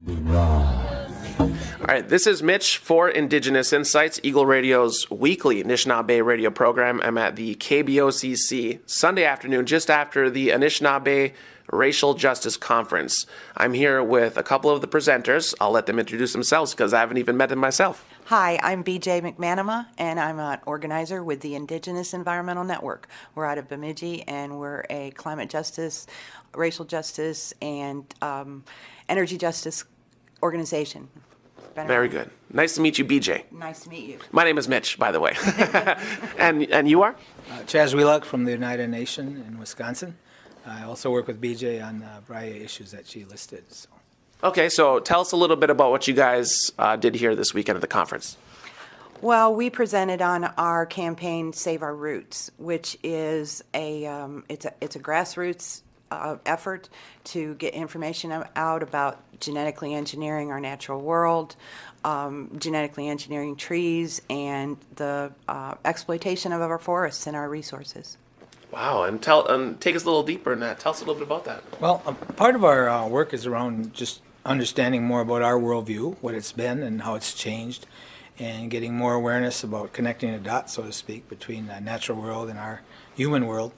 All right, this is Mitch for Indigenous Insights, Eagle Radio's weekly Anishinabe radio program. I'm at the KBIC Sunday afternoon, just after the Anishinabe Racial Justice Conference. I'm here with a couple of the presenters. I'll let them introduce themselves because I haven't even met them myself. Hi, I'm BJ McManama, and I'm an organizer with the Indigenous Environmental Network. We're out of Bemidji, and we're a climate justice, racial justice, and energy justice organization. Very good. Nice to meet you, BJ. Nice to meet you. My name is Mitch, by the way. and you are? Wheelock from the United Nations in Wisconsin. I also work with BJ on a variety of issues that she listed. So. Okay, so tell us a little bit about what you guys did here this weekend at the conference. Well, we presented on our campaign Save Our Roots, which is it's a grassroots effort to get information out about genetically engineering our natural world, genetically engineering trees, and the exploitation of our forests and our resources. Wow, and take us a little deeper in that. Tell us a little bit about that. Well, part of our work is around just understanding more about our worldview, what it's been and how it's changed, and getting more awareness about connecting the dots, so to speak, between the natural world and our human world,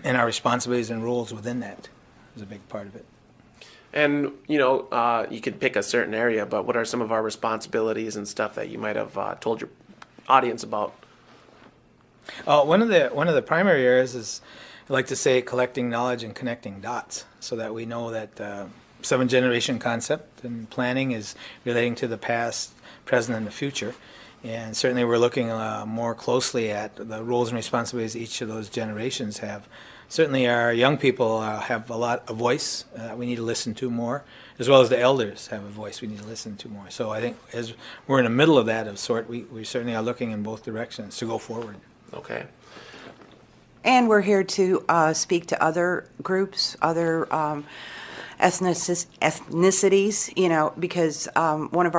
and our responsibilities and roles within that is a big part of it. And, you could pick a certain area, but what are some of our responsibilities and stuff that you might have told your audience about? One of the primary areas is, I like to say, collecting knowledge and connecting dots, so that we know that seven-generation concept and planning is relating to the past, present, and the future. And certainly we're looking more closely at the roles and responsibilities each of those generations have. Certainly our young people have a lot of voice we need to listen to more, as well as the elders have a voice we need to listen to more. So I think as we're in the middle of that of sort, we certainly are looking in both directions to go forward. Okay. And we're here to speak to other groups, other ethnicities, because one of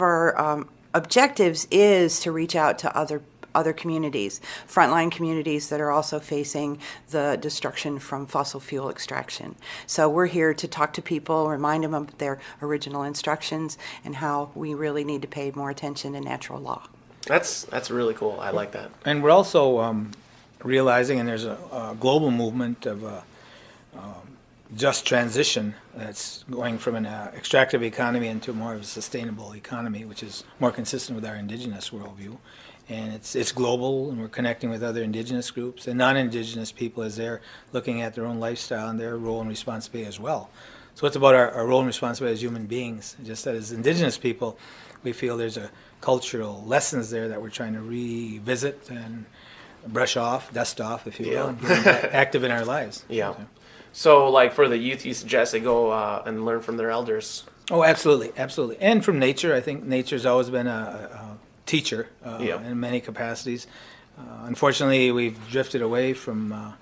our objectives is to reach out to other communities, frontline communities that are also facing the destruction from fossil fuel extraction. So we're here to talk to people, remind them of their original instructions, and how we really need to pay more attention to natural law. That's really cool. I like that. And we're also realizing, and there's a global movement of just transition that's going from an extractive economy into more of a sustainable economy, which is more consistent with our indigenous worldview. And it's global, and we're connecting with other indigenous groups and non-indigenous people as they're looking at their own lifestyle and their role and responsibility as well. So it's about our role and responsibility as human beings. Just that as indigenous people, we feel there's a cultural lessons there that we're trying to revisit and brush off, dust off, if you will, and get them active in our lives. Yeah. So, like for the youth, you suggest they go and learn from their elders. Oh, absolutely, absolutely. And from nature, I think nature's always been a teacher in many capacities. Unfortunately, we've drifted away from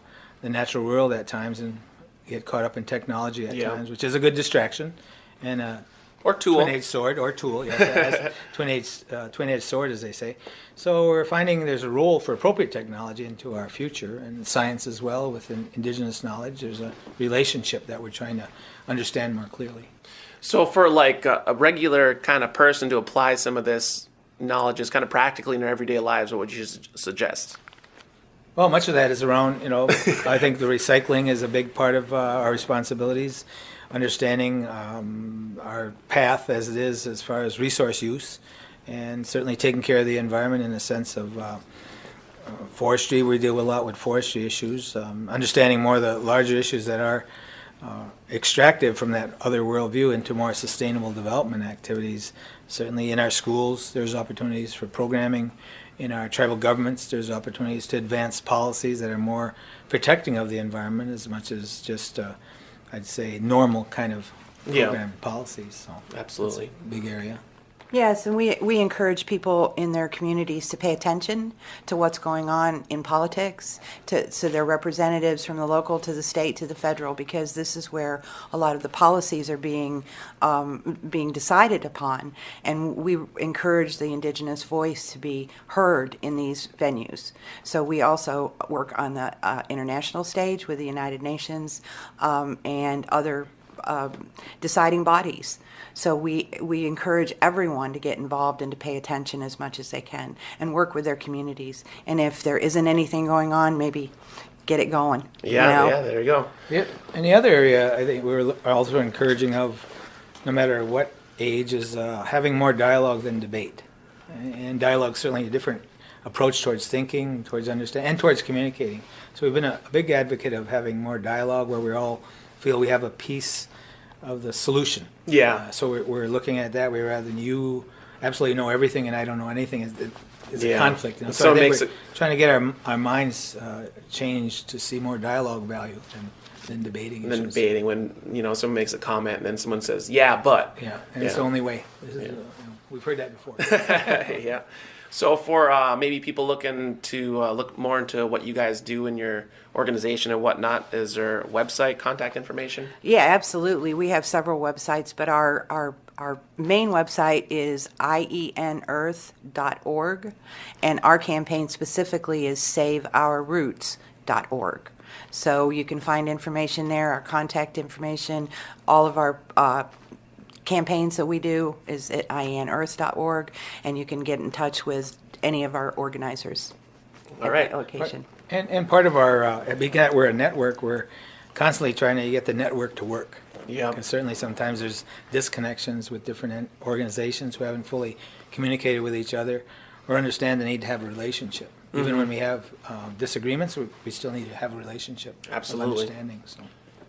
the natural world at times and get caught up in technology at times, which is a good distraction. And or tool. Twin-edged sword, or tool, yes. Twin-edged sword, as they say. So we're finding there's a role for appropriate technology into our future, and science as well, with indigenous knowledge. There's a relationship that we're trying to understand more clearly. So for like a regular kind of person to apply some of this knowledge is kind of practically in their everyday lives, what would you suggest? Well, much of that is around, I think the recycling is a big part of our responsibilities. Understanding our path as it is as far as resource use, and certainly taking care of the environment in the sense of forestry. We deal a lot with forestry issues, understanding more of the larger issues that are extractive from that other worldview into more sustainable development activities. Certainly in our schools, there's opportunities for programming. In our tribal governments, there's opportunities to advance policies that are more protecting of the environment as much as just I'd say normal kind of program policies. So absolutely, it's a big area. Yes, and we encourage people in their communities to pay attention to what's going on in politics, so their representatives from the local to the state to the federal, because this is where a lot of the policies are being decided upon. And we encourage the Indigenous voice to be heard in these venues. So we also work on the international stage with the United Nations and other deciding bodies. So we encourage everyone to get involved and to pay attention as much as they can and work with their communities. And if there isn't anything going on, maybe get it going. Yeah, there you go. Yeah. And the other area I think we're also encouraging of, no matter what age, is having more dialogue than debate. And dialogue is certainly a different approach towards thinking, towards understanding, and towards communicating. So we've been a big advocate of having more dialogue where we all feel we have a piece of the solution. Yeah. So we're looking at that way rather than you absolutely know everything and I don't know anything. It's a conflict. So I think makes we're trying to get our minds changed to see more dialogue value than debating. And then debating when, someone makes a comment and then someone says, yeah, but. Yeah, and it's the only way. We've heard that before. Yeah. So for maybe people looking to look more into what you guys do in your organization and whatnot, is there website, contact information? Yeah, absolutely. We have several websites, but our main website is ienearth.org, and our campaign specifically is saveourroots.org. So you can find information there, our contact information, all of our campaigns that we do is at ienearth.org, and you can get in touch with any of our organizers All right. at that location. And part of our, because we're a network, we're constantly trying to get the network to work. Yeah. Because certainly sometimes there's disconnections with different organizations who haven't fully communicated with each other or understand the need to have a relationship. Even when we have disagreements, we still need to have a relationship. Absolutely. Of understanding. So.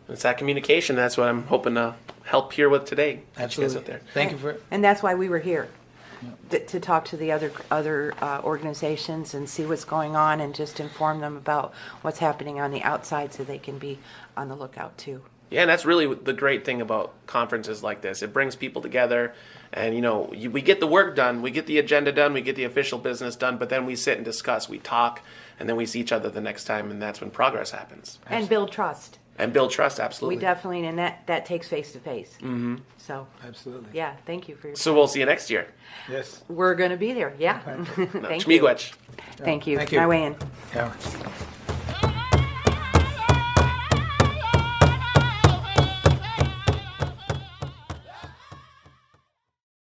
It's that communication. That's what I'm hoping to help here with today. Absolutely. Get you guys out there. Thank you for it. And that's why we were here, to talk to the other organizations and see what's going on and just inform them about what's happening on the outside so they can be on the lookout too. Yeah, and that's really the great thing about conferences like this. It brings people together, and we get the work done, we get the agenda done, we get the official business done, but then we sit and discuss, we talk, and then we see each other the next time, and that's when progress happens. And build trust. And build trust, absolutely. We definitely, and that takes face to face. So, Absolutely. yeah, thank you for your. So we'll see you next year. Yes. We're going to be there. Yeah. Okay. Thank you. Miigwech. Thank you. Thank you. My way in. Yeah.